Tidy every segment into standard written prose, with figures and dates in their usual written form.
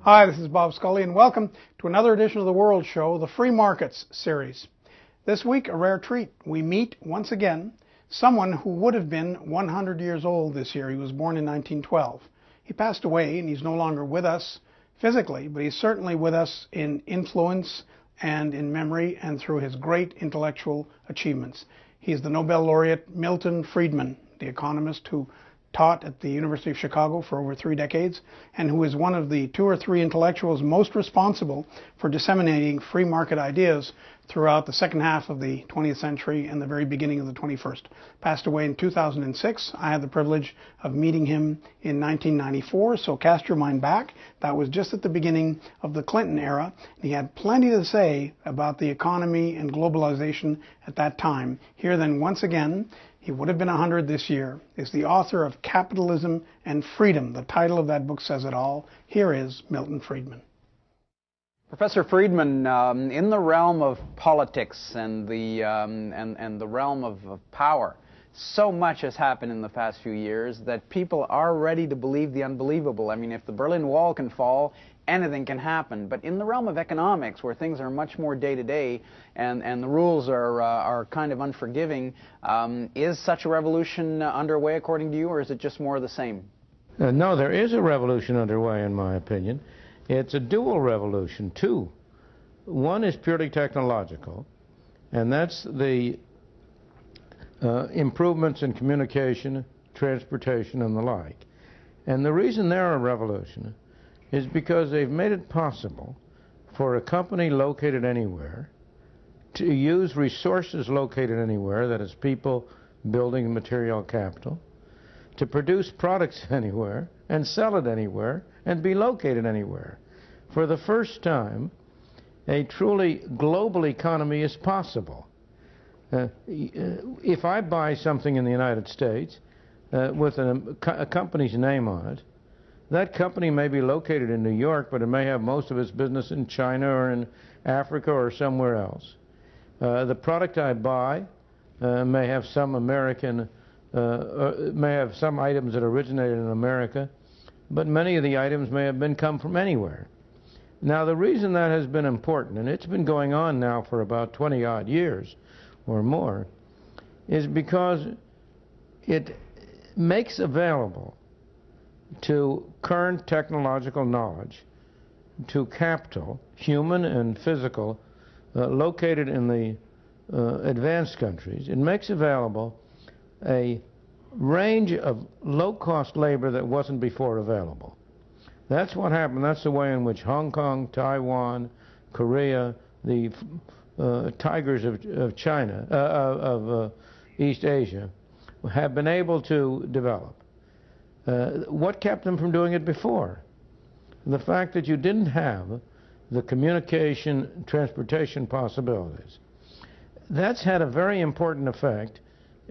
Hi, this is Bob Scully, and welcome to another edition of The World Show, the Free Markets series. This week, a rare treat. We meet, once again, someone who would have been 100 years old this year. He was born in 1912. He passed away, and he's no longer with us physically, but he's certainly with us in influence and in memory and through his great intellectual achievements. He's the Nobel laureate Milton Friedman, the economist who taught at the University of Chicago for over 3 decades, and who is one of the 2 or 3 intellectuals most responsible for disseminating free market ideas throughout the second half of the 20th century and the very beginning of the 21st. Passed away in 2006. I had the privilege of meeting him in 1994, so cast your mind back. That was just at the beginning of the Clinton era. He had plenty to say about the economy and globalization at that time. Here then, once again, he would have been 100 this year, is the author of Capitalism and Freedom. The title of that book says it all. Here is Milton Friedman. Professor Friedman, in the realm of politics and the realm of power, so much has happened in the past few years that people are ready to believe the unbelievable. I mean, if the Berlin Wall can fall, anything can happen. But in the realm of economics, where things are much more day-to-day and the rules are kind of unforgiving, is such a revolution underway, according to you, or is it just more of the same? No, there is a revolution underway, in my opinion. It's a dual revolution, too. One is purely technological, and that's the improvements in communication, transportation, and the like. And the reason they're a revolution is because they've made it possible for a company located anywhere to use resources located anywhere, that is people, building, material capital, to produce products anywhere and sell it anywhere and be located anywhere. For the first time, a truly global economy is possible. If I buy something in the United States with a company's name on it, that company may be located in New York, but it may have most of its business in China or in Africa or somewhere else. The product I buy may have some American, may have some items that originated in America, but many of the items may have come from anywhere. Now, the reason that has been important, and it's been going on now for about 20-odd years or more, is because it makes available to current technological knowledge, to capital, human and physical, located in the advanced countries. It makes available a range of low-cost labor that wasn't before available. That's what happened. That's the way in which Hong Kong, Taiwan, Korea, the tigers of China, of East Asia, have been able to develop. What kept them from doing it before? The fact that you didn't have the communication, transportation possibilities. That's had a very important effect,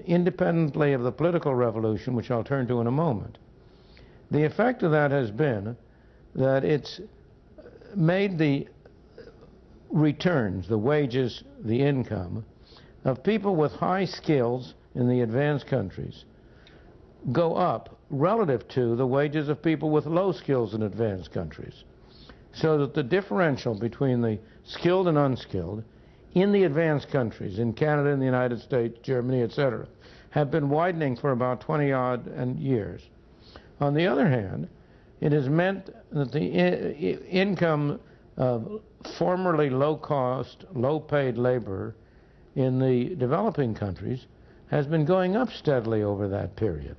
independently of the political revolution, which I'll turn to in a moment. The effect of that has been that it's made the returns, the wages, the income of people with high skills in the advanced countries go up relative to the wages of people with low skills in advanced countries. So that the differential between the skilled and unskilled in the advanced countries, in Canada, in the United States, Germany, etc., have been widening for about 20-odd years. On the other hand, it has meant that the income of formerly low-cost, low-paid labor in the developing countries has been going up steadily over that period.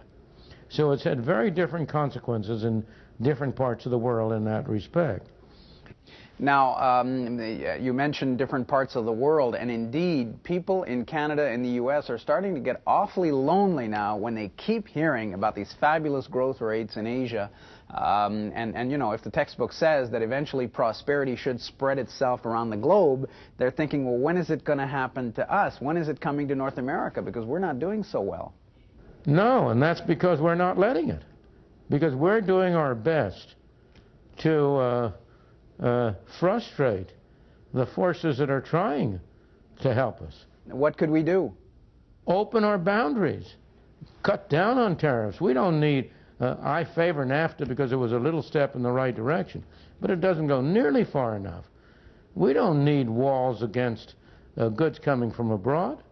So it's had very different consequences in different parts of the world in that respect. Now, you mentioned different parts of the world, and indeed, people in Canada and the U.S. are starting to get awfully lonely now when they keep hearing about these fabulous growth rates in Asia. And you know, if the textbook says that eventually prosperity should spread itself around the globe, they're thinking, well, when is it going to happen to us? When is it coming to North America? Because we're not doing so well. No, and that's because we're not letting it. Because we're doing our best to frustrate the forces that are trying to help us. What could we do? Open our boundaries. Cut down on tariffs. We don't need I favor NAFTA because it was a little step in the right direction, but it doesn't go nearly far enough. We don't need walls against goods coming from abroad.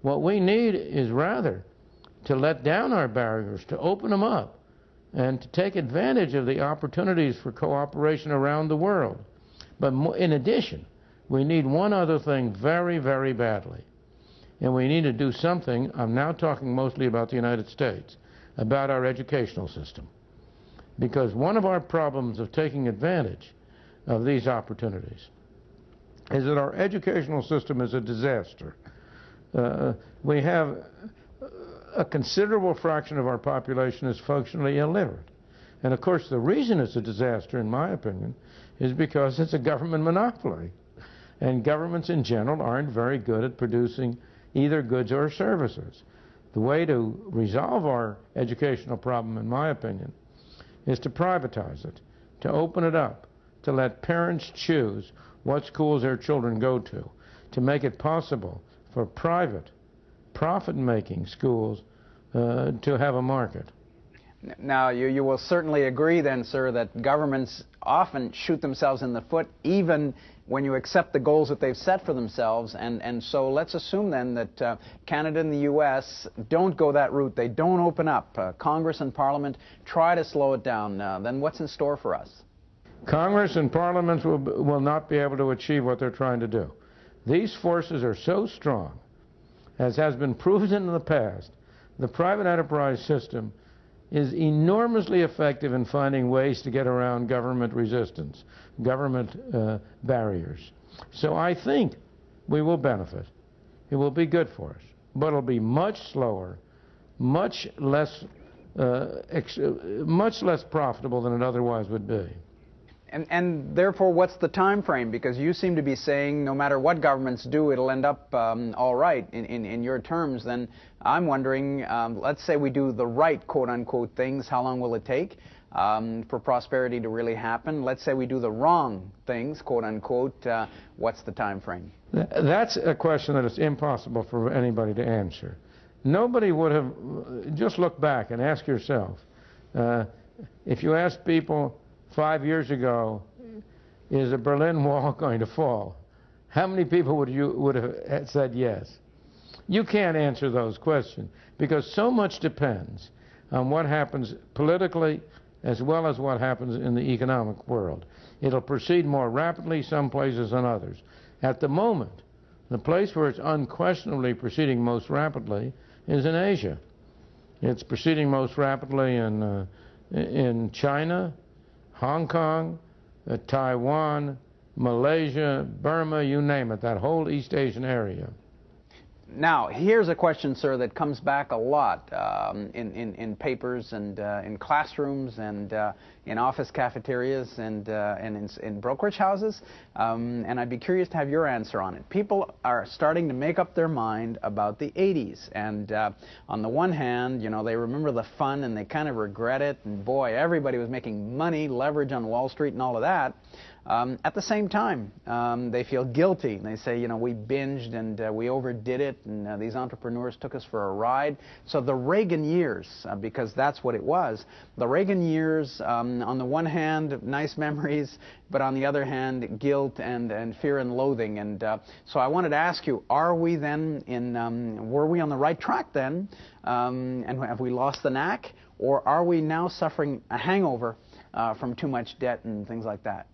What we need is rather to let down our barriers, to open them up, and to take advantage of the opportunities for cooperation around the world. But in addition, we need one other thing very, very badly. And we need to do something, I'm now talking mostly about the United States, about our educational system. Because one of our problems of taking advantage of these opportunities is that our educational system is a disaster. We have a considerable fraction of our population is functionally illiterate. And of course the reason it's a disaster, in my opinion, is because it's a government monopoly. And governments in general aren't very good at producing either goods or services. The way to resolve our educational problem, in my opinion, is to privatize it, to open it up, to let parents choose what schools their children go to make it possible for private, profit-making schools to have a market. Now, you will certainly agree then, sir, that governments often shoot themselves in the foot even when you accept the goals that they've set for themselves. And so let's assume then that Canada and the U.S. don't go that route. They don't open up. Congress and Parliament try to slow it down. Then what's in store for us? Congress and parliaments will not be able to achieve what they're trying to do. These forces are so strong, as has been proven in the past. The private enterprise system is enormously effective in finding ways to get around government resistance, government barriers. So I think we will benefit. It will be good for us, but it'll be much slower, much less profitable than it otherwise would be. And therefore, what's the time frame? Because you seem to be saying no matter what governments do, it'll end up all right in your terms. Then I'm wondering, let's say we do the right quote-unquote things, how long will it take for prosperity to really happen? Let's say we do the wrong things, quote-unquote, what's the time frame? That's a question that is impossible for anybody to answer. Nobody would have, just look back and ask yourself, if you ask people 5 years ago, is the Berlin Wall going to fall? How many people would have said yes? You can't answer those questions because so much depends on what happens politically as well as what happens in the economic world. It'll proceed more rapidly some places than others. At the moment, the place where it's unquestionably proceeding most rapidly is in Asia. It's proceeding most rapidly in China, Hong Kong, Taiwan, Malaysia, Burma, you name it, that whole East Asian area. Now, here's a question, sir, that comes back a lot in papers and in classrooms and in office cafeterias and in brokerage houses, and I'd be curious to have your answer on it. People are starting to make up their mind about the 80s, and on the one hand, you know, they remember the fun and they kind of regret it, and boy, everybody was making money, leverage on Wall Street and all of that. At the same time, they feel guilty. They say, you know, we binged and we overdid it, and these entrepreneurs took us for a ride. So the Reagan years, because that's what it was, the Reagan years, on the one hand, nice memories, but on the other hand, guilt and fear and loathing. And so I wanted to ask you, are we then were we on the right track then? And have we lost the knack? Or are we now suffering a hangover from too much debt and things like that?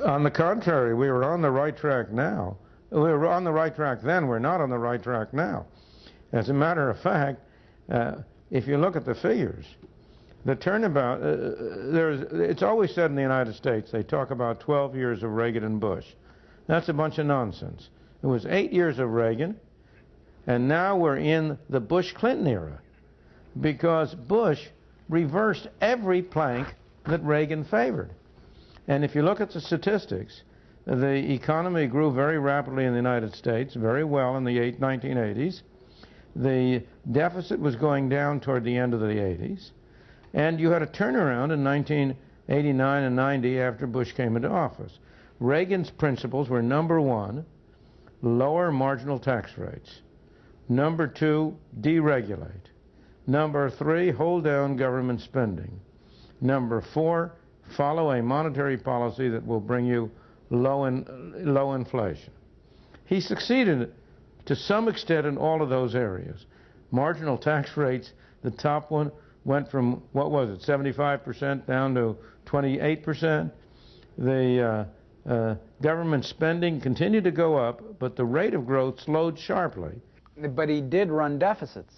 On the contrary, we were on the right track now. We were on the right track then, we're not on the right track now. As a matter of fact, if you look at the figures, the turnabout, it's always said in the United States, they talk about 12 years of Reagan and Bush. That's a bunch of nonsense. It was 8 years of Reagan, and now we're in the Bush-Clinton era, because Bush reversed every plank that Reagan favored. And if you look at the statistics, the economy grew very rapidly in the United States, very well in the 1980s. The deficit was going down toward the end of the 80s. And you had a turnaround in 1989 and 90 after Bush came into office. Reagan's principles were, number one, lower marginal tax rates. Number two, deregulate. Number 3, hold down government spending. Number 4, follow a monetary policy that will bring you low inflation. He succeeded to some extent in all of those areas. Marginal tax rates, the top one, went from, what was it, 75% down to 28%. The government spending continued to go up, but the rate of growth slowed sharply. But he did run deficits.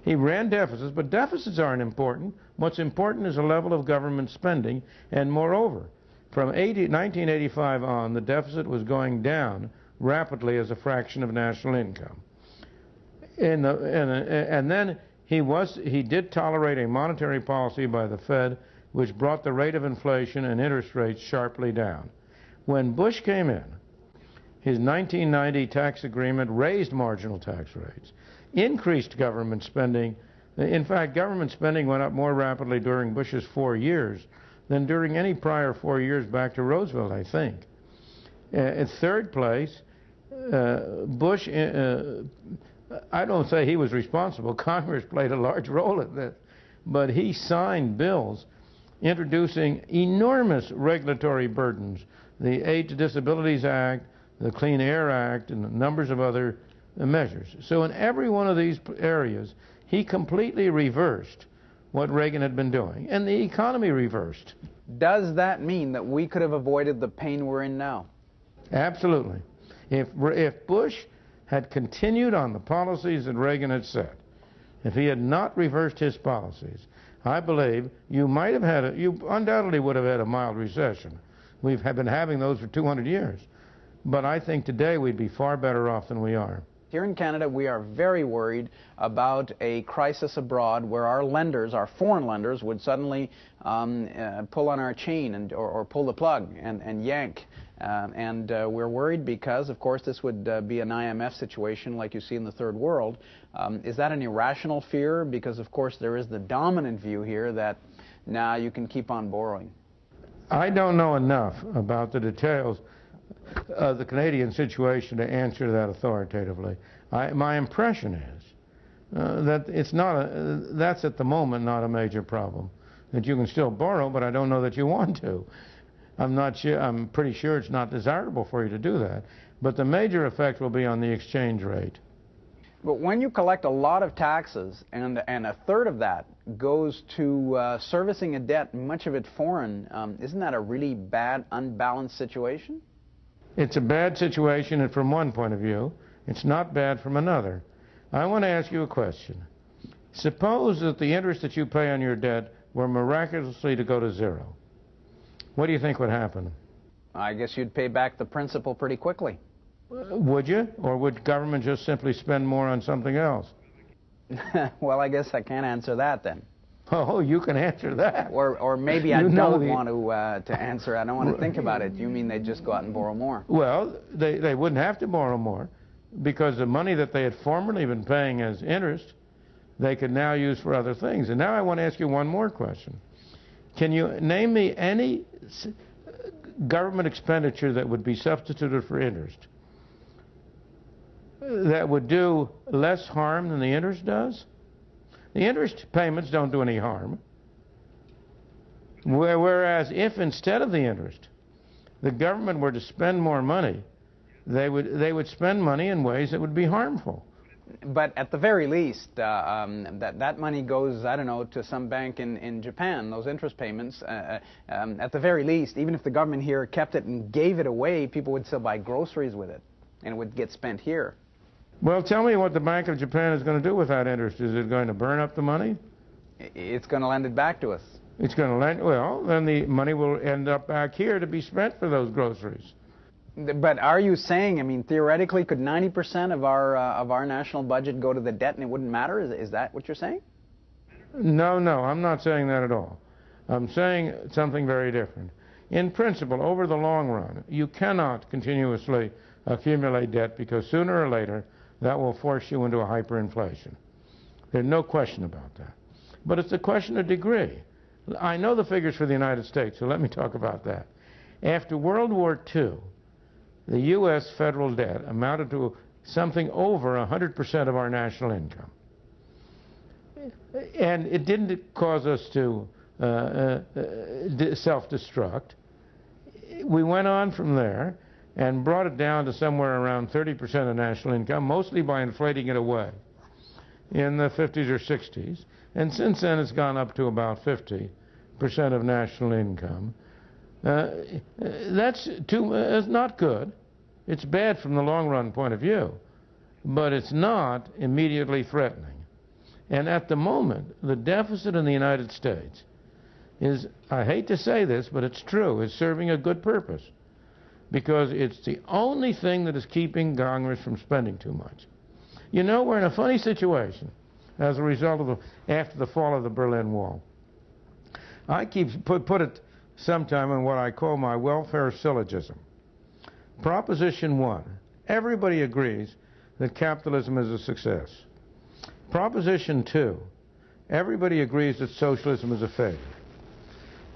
He ran deficits, but deficits aren't important. What's important is the level of government spending, and moreover, from 1985 on, the deficit was going down rapidly as a fraction of national income. And then he did tolerate a monetary policy by the Fed, which brought the rate of inflation and interest rates sharply down. When Bush came in, his 1990 tax agreement raised marginal tax rates, increased government spending. In fact, government spending went up more rapidly during Bush's 4 years than during any prior 4 years back to Roosevelt, I think. In third place, Bush, I don't say he was responsible. Congress played a large role in this. But he signed bills introducing enormous regulatory burdens. The Aid to Disabilities Act, the Clean Air Act, and numbers of other measures. So in every one of these areas, he completely reversed what Reagan had been doing. And the economy reversed. Does that mean that we could have avoided the pain we're in now? Absolutely. If Bush had continued on the policies that Reagan had set, if he had not reversed his policies, I believe you undoubtedly would have had a mild recession. We've been having those for 200 years. But I think today we'd be far better off than we are. Here in Canada, we are very worried about a crisis abroad where our lenders, our foreign lenders, would suddenly pull on our chain or pull the plug and yank. We're worried because, of course, this would be an IMF situation like you see in the third world. Is that an irrational fear? Because, of course, there is the dominant view here that, now you can keep on borrowing. I don't know enough about the details of the Canadian situation to answer that authoritatively. My impression is that that's at the moment not a major problem. That you can still borrow, but I don't know that you want to. I'm not sure. I'm pretty sure it's not desirable for you to do that. But the major effect will be on the exchange rate. But when you collect a lot of taxes and a third of that goes to servicing a debt, much of it foreign, isn't that a really bad, unbalanced situation? It's a bad situation, and from one point of view, it's not bad from another. I want to ask you a question. Suppose that the interest that you pay on your debt were miraculously to go to zero. What do you think would happen? I guess you'd pay back the principal pretty quickly. Would you? Or would government just simply spend more on something else? Well, I guess I can't answer that then. Oh, you can answer that. Or maybe I don't want to answer. I don't want to think about it. You mean they'd just go out and borrow more? Well, they wouldn't have to borrow more because the money that they had formerly been paying as interest, they could now use for other things. And now I want to ask you one more question. Can you name me any government expenditure that would be substituted for interest that would do less harm than the interest does? The interest payments don't do any harm. Whereas if instead of the interest, the government were to spend more money, they would spend money in ways that would be harmful. But at the very least, that money goes, I don't know, to some bank in Japan, those interest payments. At the very least, even if the government here kept it and gave it away, people would still buy groceries with it, and it would get spent here. Well, tell me what the Bank of Japan is going to do with that interest. Is it going to burn up the money? It's going to lend it back to us. It's going to lend, well, then the money will end up back here to be spent for those groceries. But are you saying, I mean, theoretically, could 90% of our national budget go to the debt and it wouldn't matter? Is that what you're saying? No, I'm not saying that at all. I'm saying something very different. In principle, over the long run, you cannot continuously accumulate debt because sooner or later that will force you into a hyperinflation. There's no question about that. But it's a question of degree. I know the figures for the United States, so let me talk about that. After World War II, the U.S. federal debt amounted to something over 100% of our national income. and it didn't cause us to self-destruct. We went on from there and brought it down to somewhere around 30% of national income, mostly by inflating it away in the 50s or 60s. And since then, it's gone up to about 50% of national income. That's not good. It's bad from the long-run point of view, but it's not immediately threatening. And at the moment, the deficit in the United States is, I hate to say this, but it's true, is serving a good purpose, because it's the only thing that is keeping Congress from spending too much. You know, we're in a funny situation as a result of after the fall of the Berlin Wall. I keep put it sometime in what I call my welfare syllogism. Proposition 1, everybody agrees that capitalism is a success. Proposition 2, everybody agrees that socialism is a failure.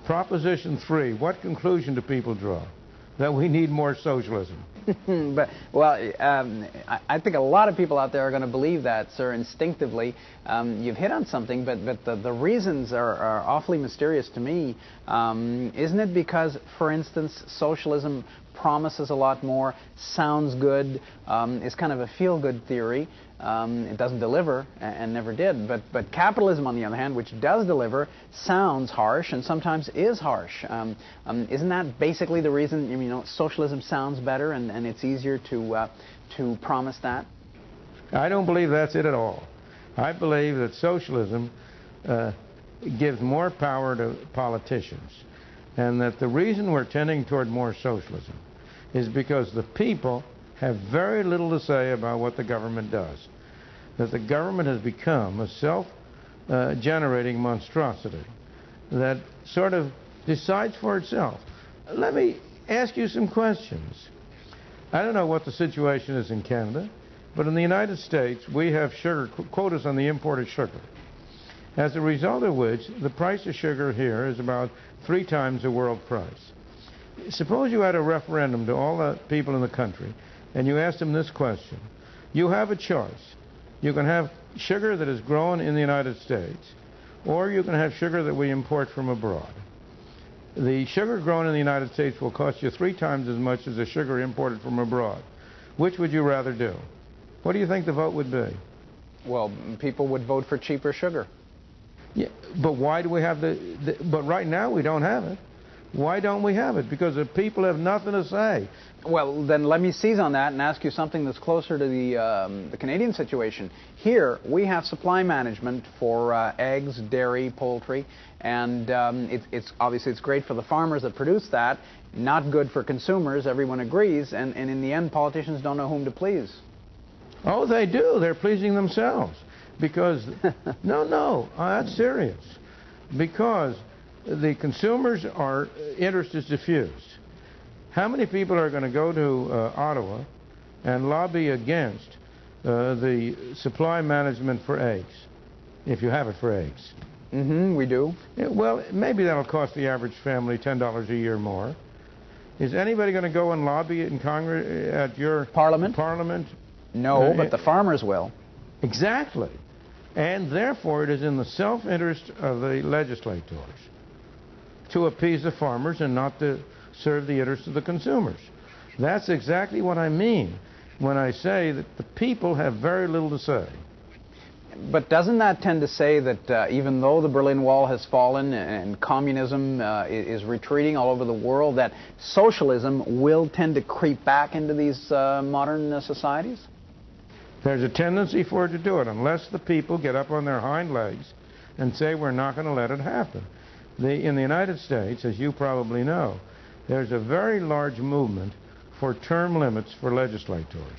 Proposition 3, what conclusion do people draw? That we need more socialism. I think a lot of people out there are going to believe that, sir, instinctively. You've hit on something, but the reasons are awfully mysterious to me. Isn't it because, for instance, socialism promises a lot more, sounds good, is kind of a feel-good theory. It doesn't deliver, and never did. But capitalism, on the other hand, which does deliver, sounds harsh and sometimes is harsh. Isn't that basically the reason? You know, socialism sounds better, and it's easier to promise that? I don't believe that's it at all. I believe that socialism gives more power to politicians, and that the reason we're tending toward more socialism is because the people have very little to say about what the government does. That the government has become a self-generating monstrosity that sort of decides for itself. Let me ask you some questions. I don't know what the situation is in Canada, but in the United States we have sugar quotas on the imported sugar. As a result of which, the price of sugar here is about 3 times the world price. Suppose you had a referendum to all the people in the country, and you asked them this question. You have a choice. You can have sugar that is grown in the United States, or you can have sugar that we import from abroad. The sugar grown in the United States will cost you 3 times as much as the sugar imported from abroad. Which would you rather do? What do you think the vote would be? Well, people would vote for cheaper sugar. Yeah, but why do we have but right now we don't have it. Why don't we have it? Because the people have nothing to say. Well, then let me seize on that and ask you something that's closer to the Canadian situation. Here, we have supply management for eggs, dairy, poultry, and it's obviously it's great for the farmers that produce that, not good for consumers, everyone agrees, and in the end, politicians don't know whom to please. Oh, they do. They're pleasing themselves. Because, no, that's serious. Because the consumers' interest is diffused. How many people are going to go to Ottawa and lobby against the supply management for eggs, if you have it for eggs? Mm-hmm, we do. Yeah, well, maybe that'll cost the average family $10 a year more. Is anybody going to go and lobby in Congress at your Parliament? No, but the farmers will. Exactly. And therefore, it is in the self-interest of the legislators to appease the farmers and not to serve the interests of the consumers. That's exactly what I mean when I say that the people have very little to say. But doesn't that tend to say that even though the Berlin Wall has fallen and communism is retreating all over the world, that socialism will tend to creep back into these modern societies? There's a tendency for it to do it unless the people get up on their hind legs and say we're not going to let it happen. In the United States, as you probably know, there's a very large movement for term limits for legislators.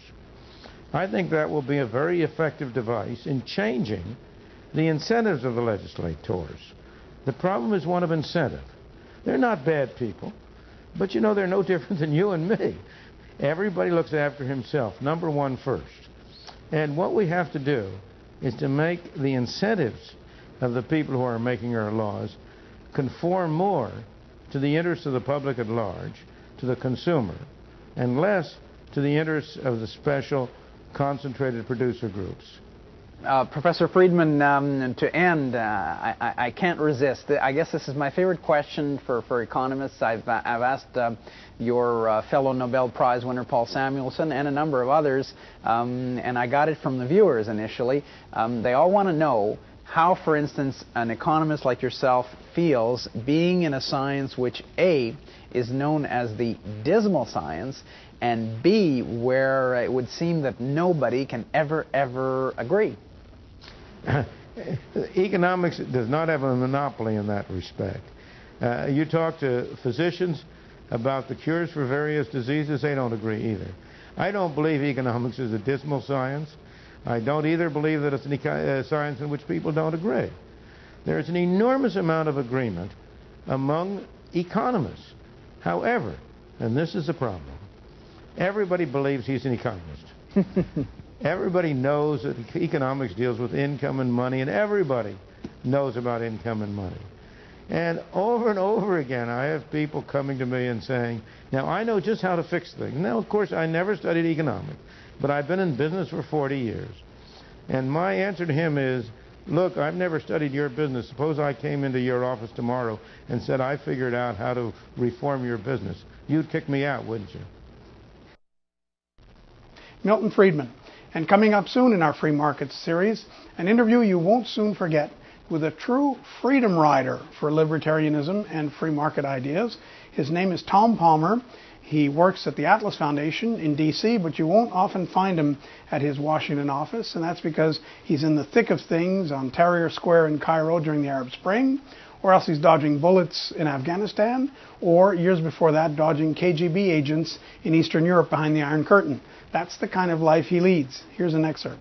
I think that will be a very effective device in changing the incentives of the legislators. The problem is one of incentive. They're not bad people, but you know, they're no different than you and me. Everybody looks after himself, number one first. And what we have to do is to make the incentives of the people who are making our laws conform more to the interests of the public at large, to the consumer, and less to the interests of the special concentrated producer groups. Professor Friedman, to end, I can't resist. I guess this is my favorite question for economists. I've asked your fellow Nobel Prize winner Paul Samuelson and a number of others, and I got it from the viewers initially. They all want to know how, for instance, an economist like yourself feels being in a science which A, is known as the dismal science, and B, where it would seem that nobody can ever agree. Economics does not have a monopoly in that respect. You talk to physicians about the cures for various diseases, they don't agree either. I don't believe economics is a dismal science. I don't either believe that it's a science in which people don't agree. There's an enormous amount of agreement among economists. However, and this is the problem, everybody believes he's an economist. Everybody knows that economics deals with income and money, and everybody knows about income and money. And over again, I have people coming to me and saying, now I know just how to fix things. Now, of course, I never studied economics, but I've been in business for 40 years. And my answer to him is, look, I've never studied your business. Suppose I came into your office tomorrow and said I figured out how to reform your business. You'd kick me out, wouldn't you? Milton Friedman. And coming up soon in our Free Markets series, an interview you won't soon forget with a true freedom rider for libertarianism and free market ideas. His name is Tom Palmer. He works at the Atlas Foundation in D.C., but you won't often find him at his Washington office, and that's because he's in the thick of things on Tahrir Square in Cairo during the Arab Spring, or else he's dodging bullets in Afghanistan, or years before that, dodging KGB agents in Eastern Europe behind the Iron Curtain. That's the kind of life he leads. Here's an excerpt.